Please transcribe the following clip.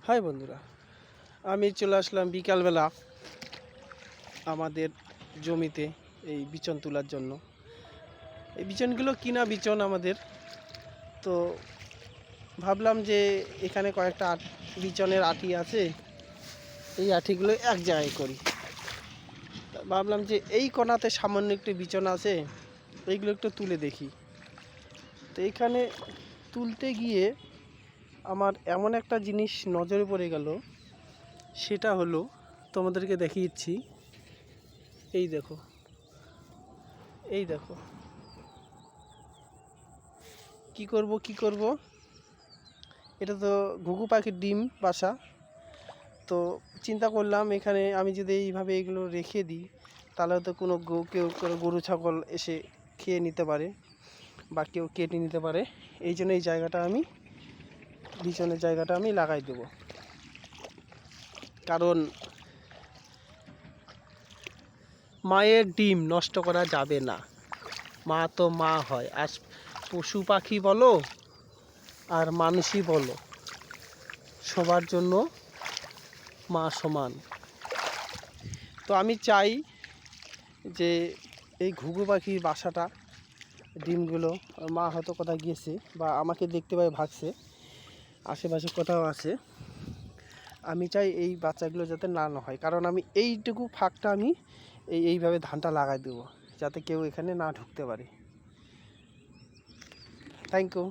High বন্ধুরা, আমি চলে আসলাম বিকালবেলা আমাদের জমিতে এই বিচন তোলার জন্য। এই বিচনগুলো কিনা বিচন আমাদের, তো ভাবলাম যে এখানে কয়েকটা বিচনের আটি আছে, এই আটিগুলো এক জায়গায় করি। ভাবলাম যে এই কোণাতে সামান্য একটু বিচন আছে, এইগুলো একটু তুলে দেখি। তো এইখানে তুলতে গিয়ে আমার এমন একটা জিনিস নজরে পড়ে গেল, সেটা হলো তোমাদেরকে দেখিয়েছি। এই দেখো, এই দেখো কি করব, এটা তো ঘুঘু পাখির ডিম বাসা। তো চিন্তা করলাম এখানে আমি যদি এইভাবে এগুলো রেখে দিই, তাহলে তো কেউ গরু ছাগল এসে খেয়ে নিতে পারে বা কেউ কেটে নিতে পারে। এই জন্য এই বিচনের জায়গাটা আমি লাগাই দেব। কারণ মায়ের ডিম নষ্ট করা যাবে না, মা তো মা হয়। আর পশু পাখি বলো আর মানুষই বলো, সবার জন্য মা সমান। তো আমি চাই যে এই ঘুঘু পাখির বাসাটা, ডিমগুলো, মা হয়তো কোথাও গিয়েছে বা আমাকে দেখতে পাই ভাগছে, আশেপাশে কোথাও আছে। আমি চাই এই বাচ্চাগুলো যাতে না হয়, কারণ আমি এইটুকু ফাঁকটা আমি এইভাবে ধানটা লাগাই দেবো, যাতে কেউ এখানে না ঢুকতে পারে। Thank you.